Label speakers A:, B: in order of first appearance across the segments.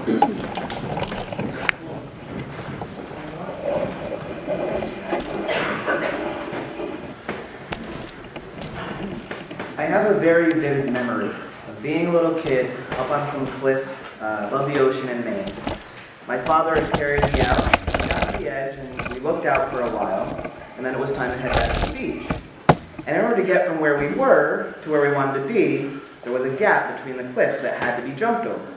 A: I have a very vivid memory of being a little kid up on some cliffs above the ocean in Maine. My father had carried me out, we got to the edge, and we looked out for a while, and then it was time to head back to the beach. And in order to get from where we were to where we wanted to be, there was a gap between the cliffs that had to be jumped over.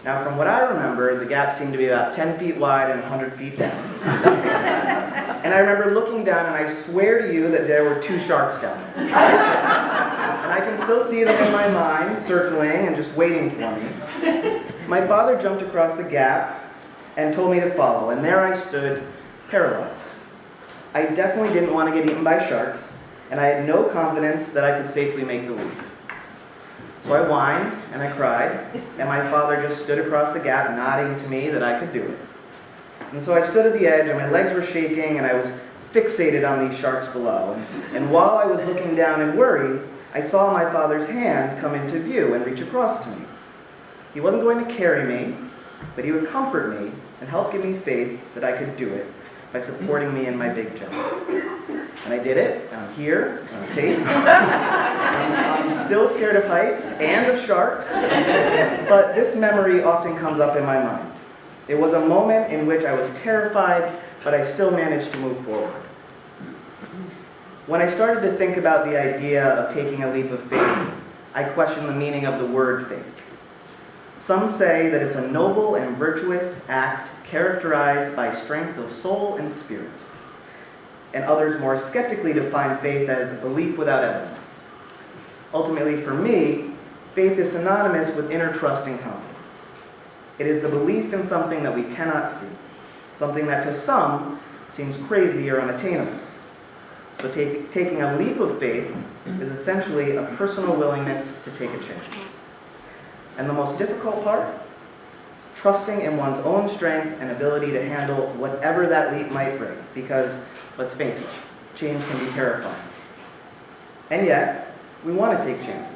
A: Now, from what I remember, the gap seemed to be about 10 feet wide and 100 feet down. And I remember looking down, and I swear to you that there were 2 sharks down there. And I can still see them in my mind, circling and just waiting for me. My father jumped across the gap and told me to follow, and there I stood, paralyzed. I definitely didn't want to get eaten by sharks, and I had no confidence that I could safely make the leap. So I whined and I cried, and my father just stood across the gap nodding to me that I could do it. And so I stood at the edge, and my legs were shaking, and I was fixated on these sharks below. And while I was looking down in worry, I saw my father's hand come into view and reach across to me. He wasn't going to carry me, but he would comfort me and help give me faith that I could do it by supporting me in my big jump. And I did it. I'm here. I'm safe. I'm still scared of heights and of sharks, but this memory often comes up in my mind. It was a moment in which I was terrified, but I still managed to move forward. When I started to think about the idea of taking a leap of faith, I questioned the meaning of the word faith. Some say that it's a noble and virtuous act characterized by strength of soul and spirit. And others more skeptically define faith as belief without evidence. Ultimately, for me, faith is synonymous with inner trust and confidence. It is the belief in something that we cannot see, something that to some seems crazy or unattainable. So taking a leap of faith is essentially a personal willingness to take a chance. And the most difficult part? Trusting in one's own strength and ability to handle whatever that leap might bring. Because, let's face it, change can be terrifying. And yet, we want to take chances.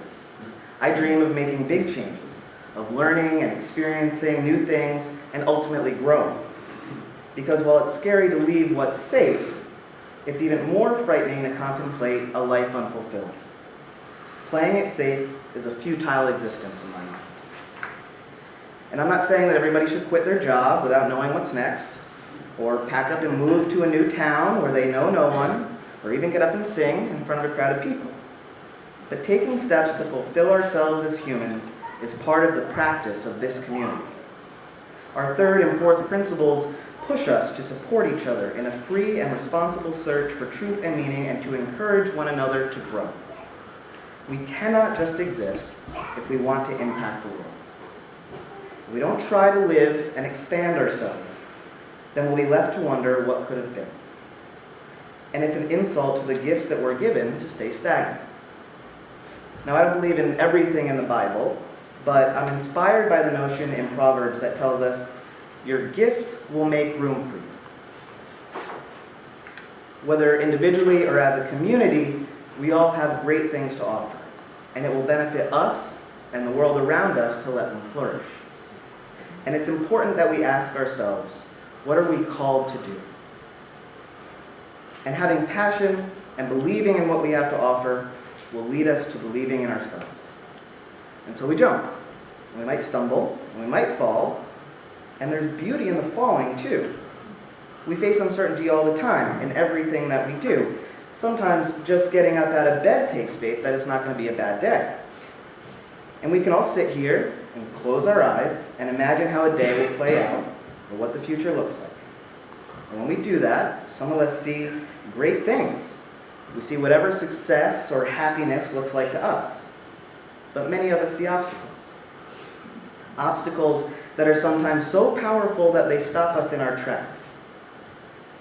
A: I dream of making big changes, of learning and experiencing new things, and ultimately growing. Because while it's scary to leave what's safe, it's even more frightening to contemplate a life unfulfilled. Playing it safe is a futile existence in my mind. And I'm not saying that everybody should quit their job without knowing what's next, or pack up and move to a new town where they know no one, or even get up and sing in front of a crowd of people. But taking steps to fulfill ourselves as humans is part of the practice of this community. Our 3rd and 4th principles push us to support each other in a free and responsible search for truth and meaning, and to encourage one another to grow. We cannot just exist if we want to impact the world. If we don't try to live and expand ourselves, then we'll be left to wonder what could have been. And it's an insult to the gifts that we're given to stay stagnant. Now, I don't believe in everything in the Bible, but I'm inspired by the notion in Proverbs that tells us, your gifts will make room for you. Whether individually or as a community, we all have great things to offer, and it will benefit us and the world around us to let them flourish. And it's important that we ask ourselves, what are we called to do? And having passion and believing in what we have to offer will lead us to believing in ourselves. And so we jump. And we might stumble, and we might fall, and there's beauty in the falling too. We face uncertainty all the time in everything that we do. Sometimes just getting up out of bed takes faith that it's not going to be a bad day. And we can all sit here and close our eyes and imagine how a day will play out or what the future looks like. And when we do that, some of us see great things. We see whatever success or happiness looks like to us. But many of us see obstacles. Obstacles that are sometimes so powerful that they stop us in our tracks.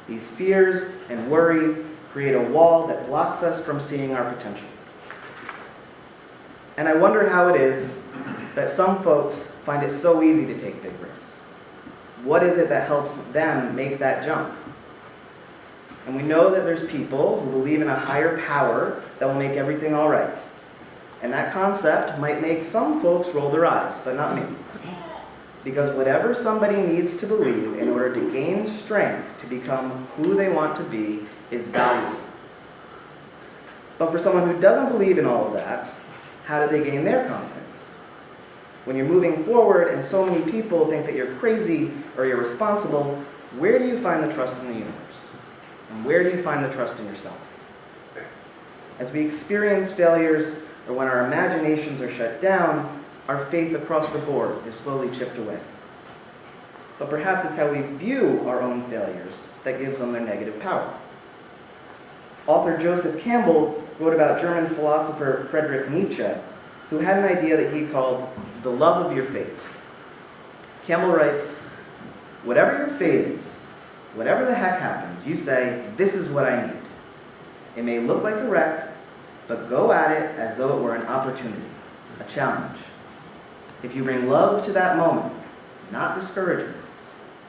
A: These fears and worry create a wall that blocks us from seeing our potential. And I wonder how it is that some folks find it so easy to take big risks. What is it that helps them make that jump? And we know that there's people who believe in a higher power that will make everything all right. And that concept might make some folks roll their eyes, but not me. Because whatever somebody needs to believe in order to gain strength to become who they want to be is valuable. But for someone who doesn't believe in all of that, how do they gain their confidence? When you're moving forward and so many people think that you're crazy or irresponsible, where do you find the trust in the universe? And where do you find the trust in yourself? As we experience failures or when our imaginations are shut down, our faith across the board is slowly chipped away. But perhaps it's how we view our own failures that gives them their negative power. Author Joseph Campbell wrote about German philosopher Friedrich Nietzsche, who had an idea that he called the love of your fate. Campbell writes, "Whatever your fate is, whatever the heck happens, you say, this is what I need. It may look like a wreck, but go at it as though it were an opportunity, a challenge. If you bring love to that moment, not discouragement,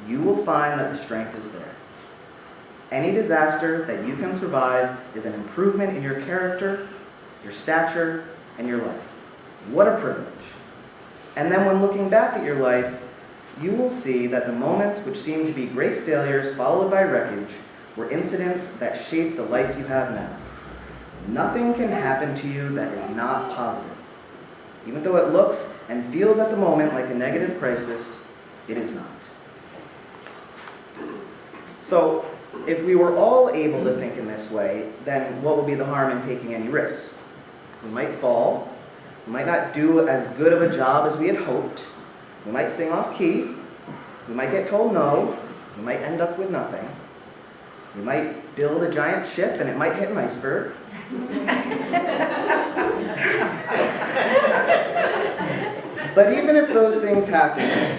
A: you will find that the strength is there. Any disaster that you can survive is an improvement in your character, your stature, and your life. What a privilege." And then when looking back at your life, you will see that the moments which seem to be great failures followed by wreckage were incidents that shaped the life you have now. Nothing can happen to you that is not positive. Even though it looks and feels at the moment like a negative crisis, it is not. So, if we were all able to think in this way, then what would be the harm in taking any risks? We might fall. We might not do as good of a job as we had hoped. We might sing off key. We might get told no. We might end up with nothing. We might build a giant ship and it might hit an iceberg. But even if those things happen,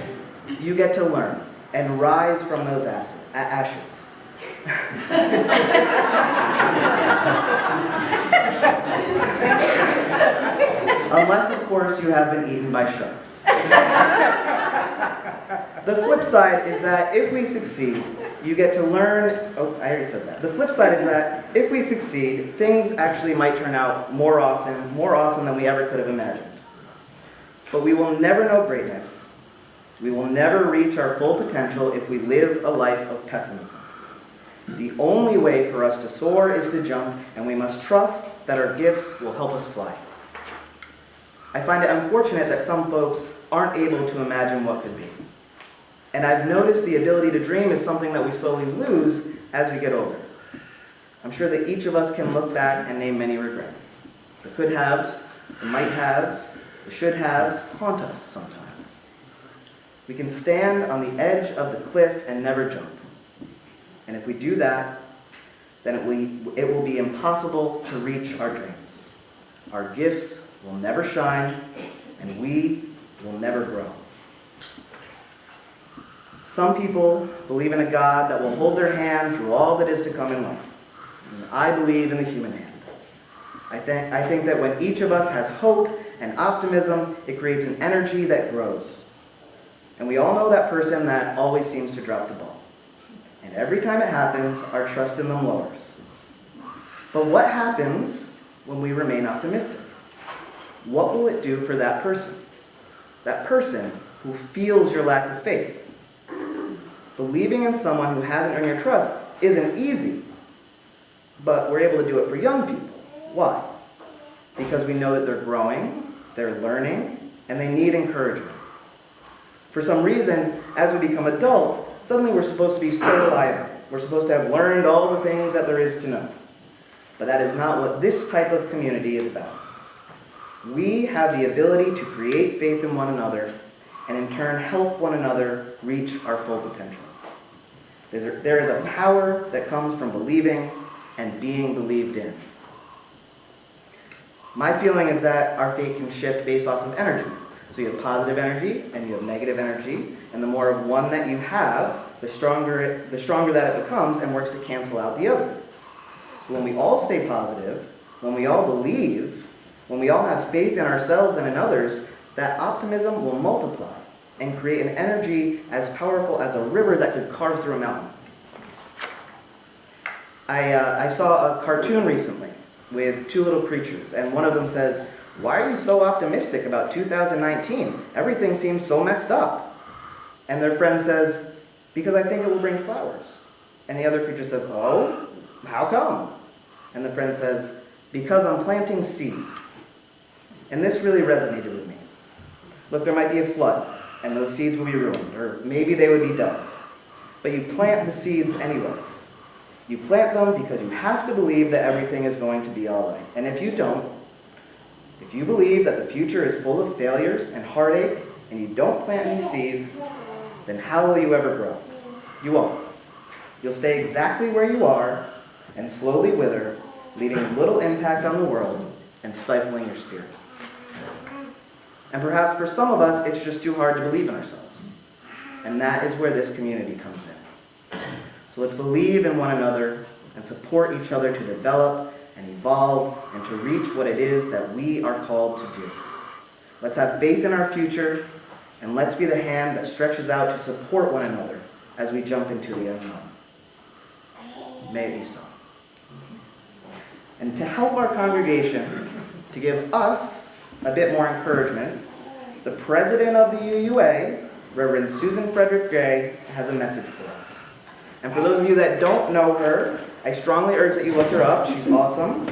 A: you get to learn and rise from those ashes. Unless, of course, you have been eaten by sharks. The flip side is that if we succeed, you get to learn. Oh, I already said that. The flip side is that if we succeed, things actually might turn out more awesome than we ever could have imagined. But we will never know greatness. We will never reach our full potential if we live a life of pessimism. The only way for us to soar is to jump, and we must trust that our gifts will help us fly. I find it unfortunate that some folks aren't able to imagine what could be. And I've noticed the ability to dream is something that we slowly lose as we get older. I'm sure that each of us can look back and name many regrets. The could-haves, the might-haves, the should-haves haunt us sometimes. We can stand on the edge of the cliff and never jump. And if we do that, then it will be impossible to reach our dreams. Our gifts will never shine, and we will never grow. Some people believe in a God that will hold their hand through all that is to come in life. And I believe in the human hand. I think that when each of us has hope and optimism, it creates an energy that grows. And we all know that person that always seems to drop the ball. And every time it happens, our trust in them lowers. But what happens when we remain optimistic? What will it do for that person? That person who feels your lack of faith. Believing in someone who hasn't earned your trust isn't easy, but we're able to do it for young people. Why? Because we know that they're growing, they're learning, and they need encouragement. For some reason, as we become adults, suddenly we're supposed to be so reliable. We're supposed to have learned all the things that there is to know. But that is not what this type of community is about. We have the ability to create faith in one another and in turn help one another reach our full potential. There is a power that comes from believing and being believed in. My feeling is that our fate can shift based off of energy. So you have positive energy and you have negative energy, and the more of one that you have, the stronger that it becomes and works to cancel out the other. So when we all stay positive, when we all believe, when we all have faith in ourselves and in others, that optimism will multiply and create an energy as powerful as a river that could carve through a mountain. I saw a cartoon recently with two little creatures, and one of them says, "Why are you so optimistic about 2019? Everything seems so messed up." And their friend says, because I think it will bring flowers. And the other creature says, oh, how come? And the friend says, because I'm planting seeds. And this really resonated with me. Look, there might be a flood, and those seeds will be ruined, or maybe they would be duds. But you plant the seeds anyway. You plant them because you have to believe that everything is going to be all right. And if you don't, if you believe that the future is full of failures and heartache, and you don't plant any seeds, then how will you ever grow? You won't. You'll stay exactly where you are and slowly wither, leaving little impact on the world and stifling your spirit. And perhaps for some of us, it's just too hard to believe in ourselves. And that is where this community comes in. So let's believe in one another and support each other to develop and evolve and to reach what it is that we are called to do. Let's have faith in our future, and let's be the hand that stretches out to support one another as we jump into the unknown. May it be so. And to help our congregation, to give us a bit more encouragement, the president of the UUA, Reverend Susan Frederick Gray, has a message for us. And for those of you that don't know her, I strongly urge that you look her up. She's awesome.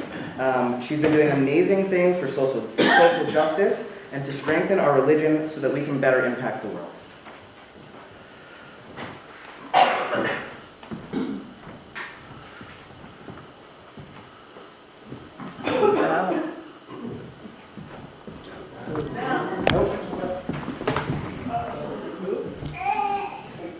A: She's been doing amazing things for social justice and to strengthen our religion so that we can better impact the world.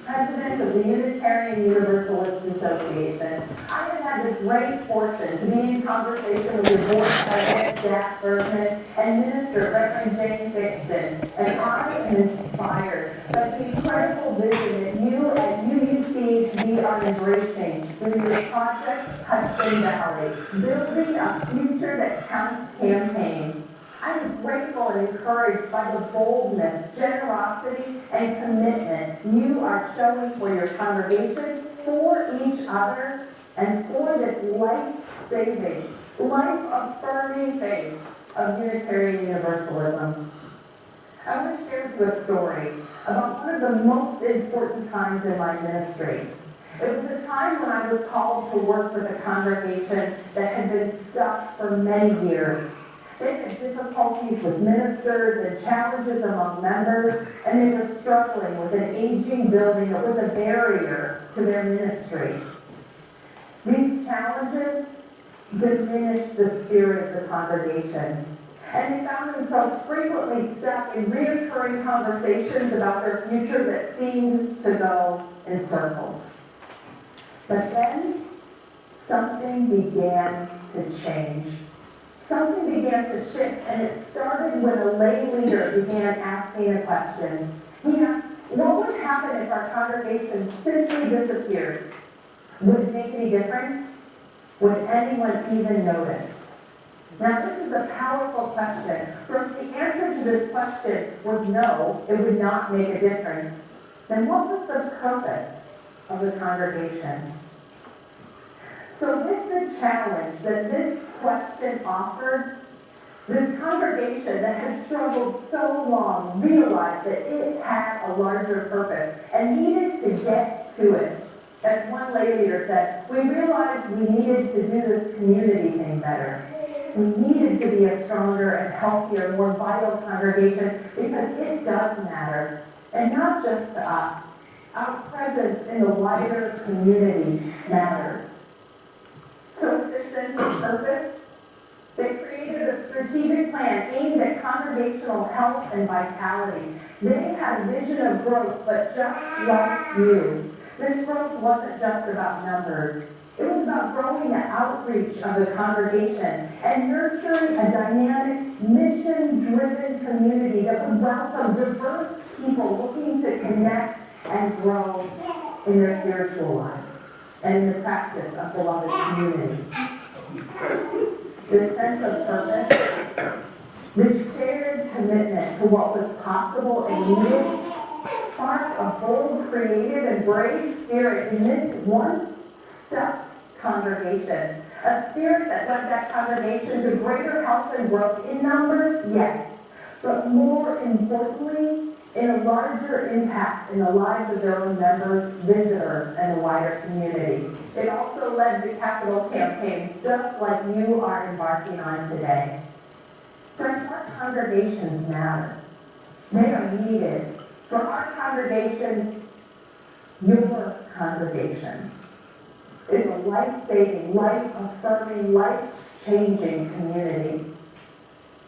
B: President of the Unitarian Universalist Association, I have had the great fortune to be in conversation with your board president, Jack Bergman, and Minister Reverend Jane Fixton, and I am inspired by the incredible vision that you at UUCHB are embracing through your Project Hudson Valley, Building a Future That Counts campaign. I am grateful and encouraged by the boldness, generosity, and commitment you are showing for your congregation, for each other, and for this life-saving, life-affirming faith of Unitarian Universalism. I want to share with you a story about one of the most important times in my ministry. It was a time when I was called to work with a congregation that had been stuck for many years. They had difficulties with ministers and challenges among members, and they were struggling with an aging building that was a barrier to their ministry. These challenges diminished the spirit of the congregation, and they found themselves frequently stuck in recurring conversations about their future that seemed to go in circles. But then, something began to change. Something began to shift, and it started when a lay leader began asking a question. He asked, what would happen if our congregation simply disappeared? Would it make any difference? Would anyone even notice? Now, this is a powerful question. For if the answer to this question was no, it would not make a difference, then what was the purpose of the congregation? So with the challenge that this question offered, this congregation that had struggled so long realized that it had a larger purpose and needed to get to it. As one lay leader said, we realized we needed to do this community thing better. We needed to be a stronger and healthier, more vital congregation because it does matter. And not just to us. Our presence in the wider community matters. So with this sense of purpose, they created a strategic plan aimed at congregational health and vitality. They had a vision of growth, but just like you, this growth wasn't just about numbers. It was about growing the outreach of the congregation and nurturing a dynamic, mission-driven community that would welcome diverse people looking to connect and grow in their spiritual lives and in the practice of beloved community. This sense of purpose, this shared commitment to what was possible and needed, sparked a bold, creative, and brave spirit in this once stuck congregation. A spirit that led that congregation to greater health and growth in numbers, yes, but more importantly, in a larger impact in the lives of their own members, visitors, and the wider community. It also led to capital campaigns just like you are embarking on today. Friends, our congregations matter. They are needed. For our congregations, your congregation is a life-saving, life-affirming, life-changing community.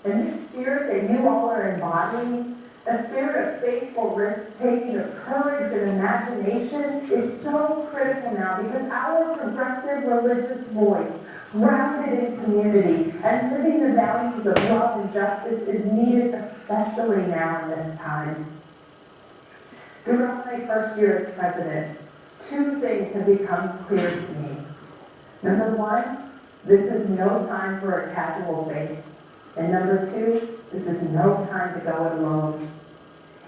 B: And this spirit that you all are embodying, a spirit of faithful risk-taking, of courage and imagination, is so critical now because our progressive religious voice, grounded in community and living the values of love and justice, is needed especially now in this time. Throughout my first year as president, two things have become clear to me. Number one, this is no time for a casual faith. And number two, this is no time to go it alone.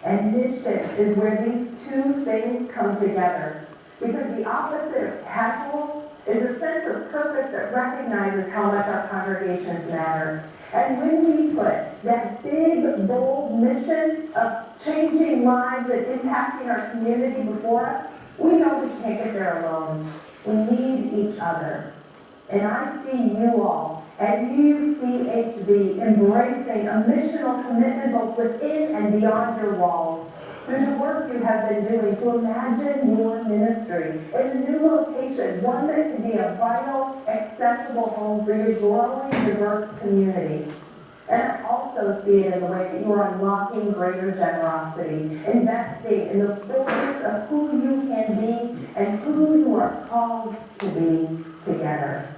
B: And mission is where these two things come together. Because the opposite of casual is a sense of purpose that recognizes how much our congregations matter. And when we put that big, bold mission of changing lives and impacting our community before us, we know we can't get there alone. We need each other. And I see you all at UCHB embracing a missional commitment both within and beyond your walls through the work you have been doing to imagine your ministry in a new location, one that can be a vital, accessible home for your growing, diverse community. And I also see it in the way that you are unlocking greater generosity, investing in the fullness of who you can be and who you are called to be together.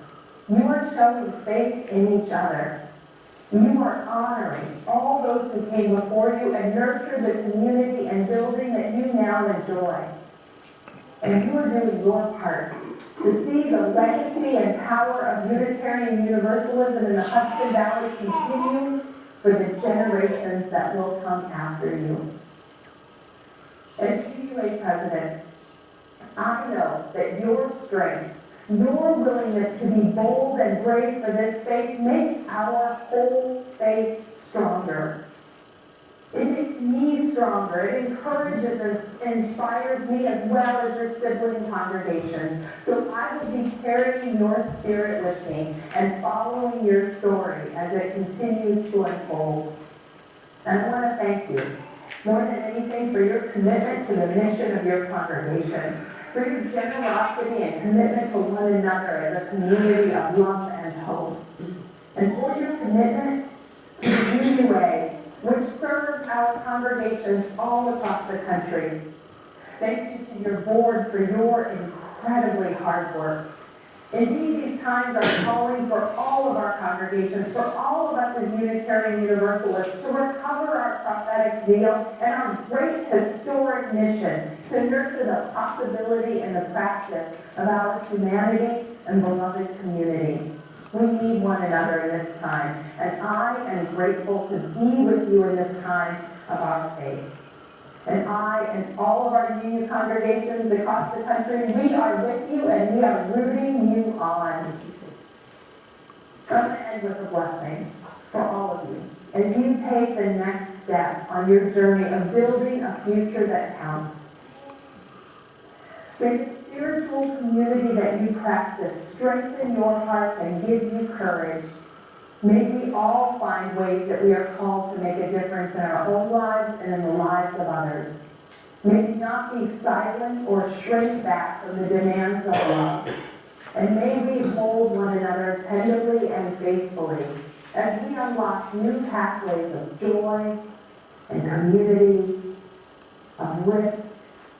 B: You are showing faith in each other. You are honoring all those who came before you and nurtured the community and building that you now enjoy. And you are doing your part to see the legacy and power of Unitarian Universalism in the Hudson Valley continue for the generations that will come after you. As GUA President, I know that your strength, your willingness to be bold and brave for this faith makes our whole faith stronger. It makes me stronger. It encourages and inspires me as well as your sibling congregations. So I will be carrying your spirit with me and following your story as it continues to unfold. And I want to thank you more than anything for your commitment to the mission of your congregation, for your generosity and commitment to one another as a community of love and hope, and for your commitment to the UUA, which serves our congregations all across the country. Thank you to your board for your incredibly hard work. Indeed, these times are calling for all of our congregations, for all of us as Unitarian Universalists, to recover our prophetic zeal and our great historic mission to nurture the possibility and the practice of our humanity and beloved community. We need one another in this time, and I am grateful to be with you in this time of our faith. And I and all of our union congregations across the country, we are with you and we are rooting you on. I'm going to end with a blessing for all of you as you take the next step on your journey of building a future that counts. May the spiritual community that you practice strengthen your hearts and give you courage. May we all find ways that we are called to make a difference in our own lives and in the lives of others. May we not be silent or shrink back from the demands of love. And may we hold one another tenderly and faithfully as we unlock new pathways of joy and community, of risk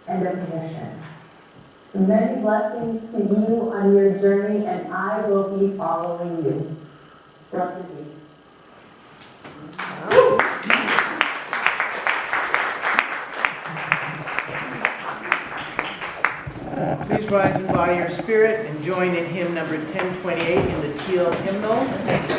B: and of mission. Many blessings to you on your journey, and I will be following you. Blessed be.
C: Please rise in body or spirit and join in hymn number 1028 in the teal hymnal.